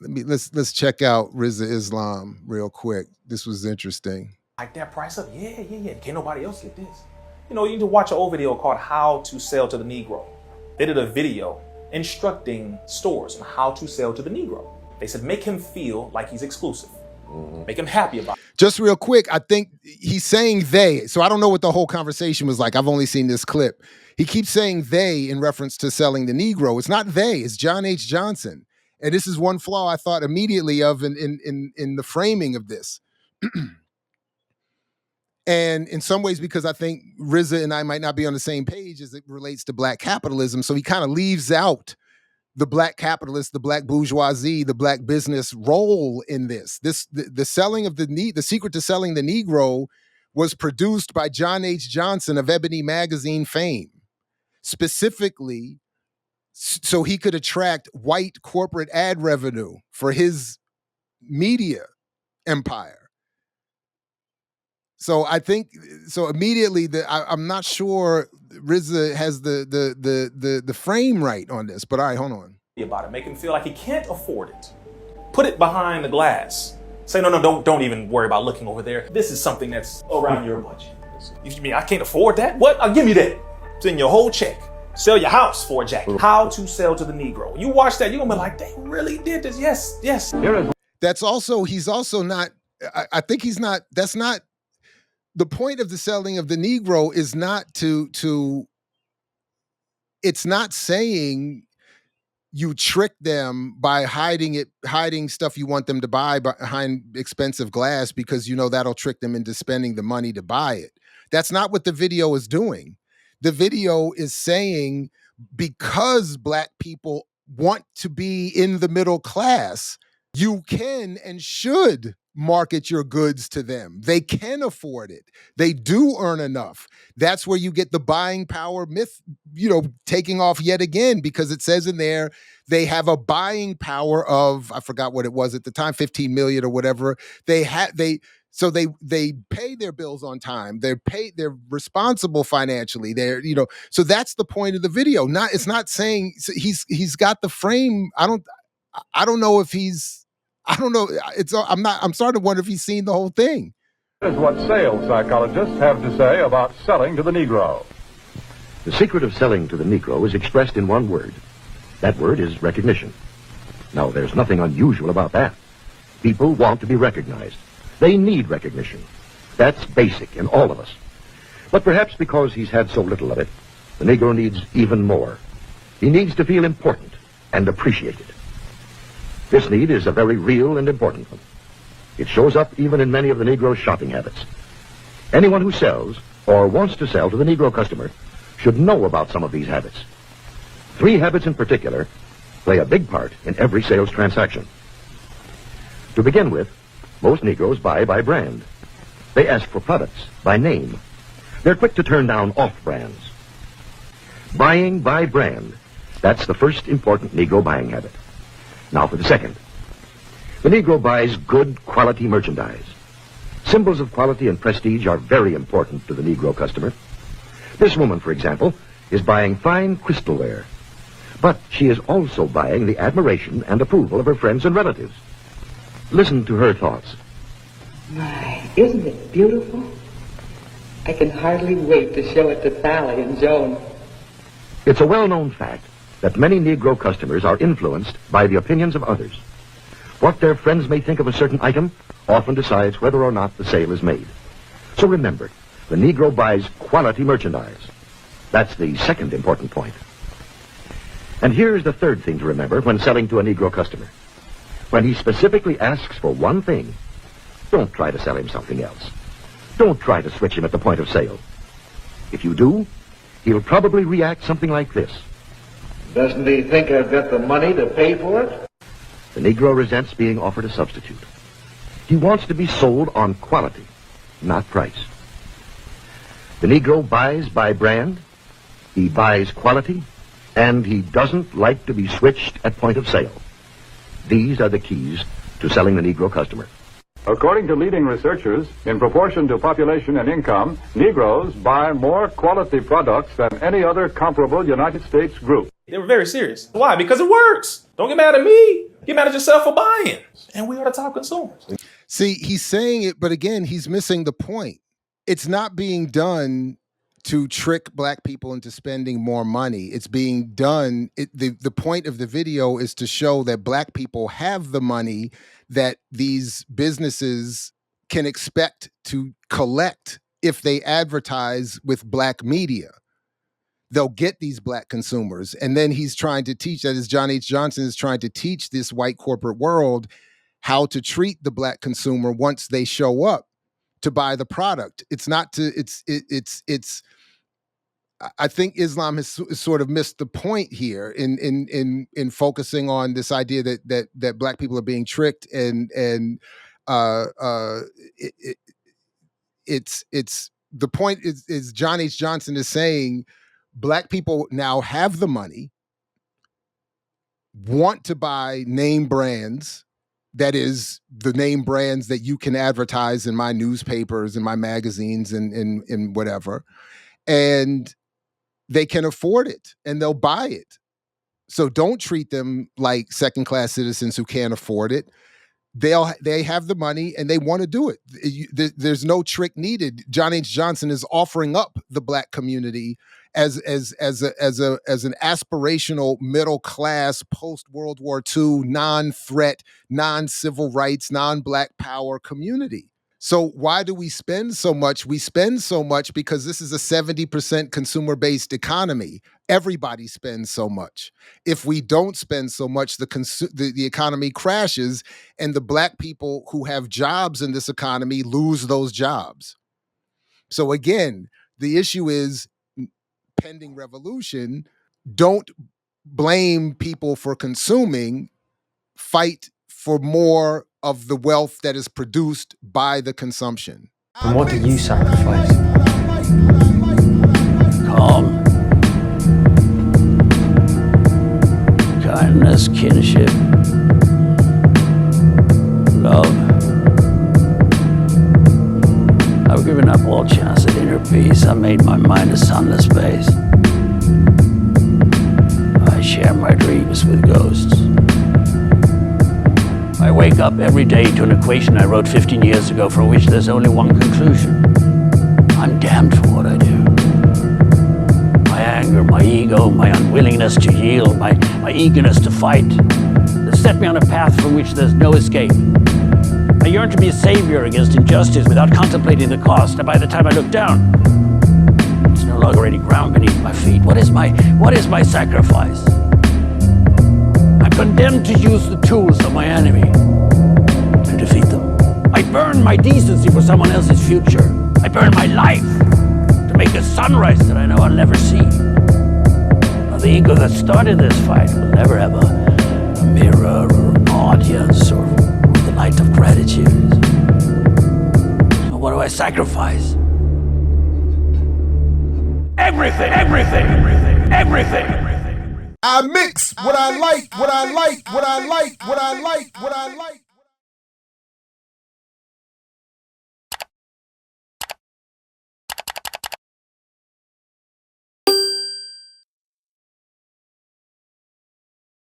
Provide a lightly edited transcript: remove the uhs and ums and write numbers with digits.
Let's check out Rizza Islam real quick. This was interesting. Like that price up? Yeah. Can't nobody else get this. You know, you need to watch an old video called How to Sell to the Negro. They did a video instructing stores on how to sell to the Negro. They said, make him feel like he's exclusive. Make him happy about it. Just real quick, I think he's saying they. So I don't know what the whole conversation was like. I've only seen this clip. He keeps saying they in reference to selling the Negro. It's not they, it's John H. Johnson. And this is one flaw I thought immediately of in the framing of this. And in some ways, because I think Rizza and I might not be on the same page as it relates to black capitalism. So he kind of leaves out the black capitalist, the black bourgeoisie, the black business role in this. The selling of the secret to selling the Negro was produced by John H. Johnson of Ebony magazine fame, specifically so he could attract white corporate ad revenue for his media empire. So I think immediately I'm not sure Rizza has the frame right on this, but all right, hold on. About it, make him feel like he can't afford it. Put it behind the glass. Say no, don't even worry about looking over there. This is something that's around your budget. You mean I can't afford that? What? Give me that. It's in your whole check. Sell your house for a jacket. How to Sell to the Negro. You watch that, you're gonna be like, they really did this. Yes. That's also, he's also not. I think he's not. That's not. The point of the selling of the Negro is not to it's not saying you trick them by hiding stuff you want them to buy behind expensive glass because you know that'll trick them into spending the money to buy it. That's not what the video is doing. The video is saying because black people want to be in the middle class, you can and should market your goods to them. They can afford it. They do earn enough. That's where you get the buying power myth, taking off yet again, because it says in there they have a buying power of, I forgot what it was at the time, 15 million or whatever. They pay their bills on time. They're responsible financially. So that's the point of the video. It's not saying he's got the frame. I don't know if he's, I don't know. I'm starting to wonder if he's seen the whole thing. That is what sales psychologists have to say about selling to the Negro. The secret of selling to the Negro is expressed in one word. That word is recognition. Now, there's nothing unusual about that. People want to be recognized. They need recognition. That's basic in all of us. But perhaps because he's had so little of it, the Negro needs even more. He needs to feel important and appreciated. This need is a very real and important one. It shows up even in many of the Negro's shopping habits. Anyone who sells or wants to sell to the Negro customer should know about some of these habits. 3 habits in particular play a big part in every sales transaction. To begin with, most Negroes buy by brand. They ask for products by name. They're quick to turn down off-brands. Buying by brand, that's the first important Negro buying habit. Now for the second. The Negro buys good quality merchandise. Symbols of quality and prestige are very important to the Negro customer. This woman, for example, is buying fine crystalware. But she is also buying the admiration and approval of her friends and relatives. Listen to her thoughts. My, isn't it beautiful? I can hardly wait to show it to Sally and Joan. It's a well-known fact that many Negro customers are influenced by the opinions of others. What their friends may think of a certain item often decides whether or not the sale is made. So remember, the Negro buys quality merchandise. That's the second important point. And here's the third thing to remember when selling to a Negro customer. When he specifically asks for one thing, don't try to sell him something else. Don't try to switch him at the point of sale. If you do, he'll probably react something like this. Doesn't he think I've got the money to pay for it? The Negro resents being offered a substitute. He wants to be sold on quality, not price. The Negro buys by brand, he buys quality, and he doesn't like to be switched at point of sale. These are the keys to selling the Negro customer. According to leading researchers, in proportion to population and income, Negroes buy more quality products than any other comparable United States group. They were very serious. Why? Because it works. Don't get mad at me. Get mad at yourself for buying. And we are the top consumers. See, he's saying it, but again, he's missing the point. It's not being done to trick black people into spending more money. It's being done. The point of the video is to show that black people have the money that these businesses can expect to collect if they advertise with black media. They'll get these black consumers. And then he's trying to teach, that is John H. Johnson is trying to teach this white corporate world how to treat the black consumer once they show up to buy the product. It's not to, it's I think Islam has sort of missed the point here in focusing on this idea that black people are being tricked, and it's the point is John H. Johnson is saying black people now have the money, want to buy name brands, that is the name brands that you can advertise in my newspapers and my magazines and whatever, and they can afford it and they'll buy it. So don't treat them like second-class citizens who can't afford it. They have the money and they want to do it. There's no trick needed. John H. Johnson is offering up the black community as an aspirational middle class post World War II non-threat, non-civil rights, non-black power community. So why do we spend so much? We spend so much because this is a 70% consumer-based economy. Everybody spends so much. If we don't spend so much, the economy crashes, and the black people who have jobs in this economy lose those jobs. So again, the issue is pending revolution. Don't blame people for consuming. Fight for more of the wealth that is produced by the consumption. And what do you sacrifice? Calm, kindness, kinship, love. I've given up all chance at inner peace. I made my mind a sunless space. I share my dreams with ghosts. I wake up every day to an equation I wrote 15 years ago for which there's only one conclusion. I'm damned for what I do. My anger, my ego, my unwillingness to yield, my eagerness to fight, that set me on a path from which there's no escape. I yearn to be a savior against injustice without contemplating the cost, and by the time I look down, there's no longer any ground beneath my feet. What is my sacrifice? I'm condemned to use the tools of my enemy to defeat them. I burn my decency for someone else's future. I burn my life to make a sunrise that I know I'll never see. Now, the ego that started this fight will never have a mirror or an audience or the light of gratitude. So what do I sacrifice? Everything, everything, everything, everything. I mix what I like, what I like, what I like, what I like, what I like.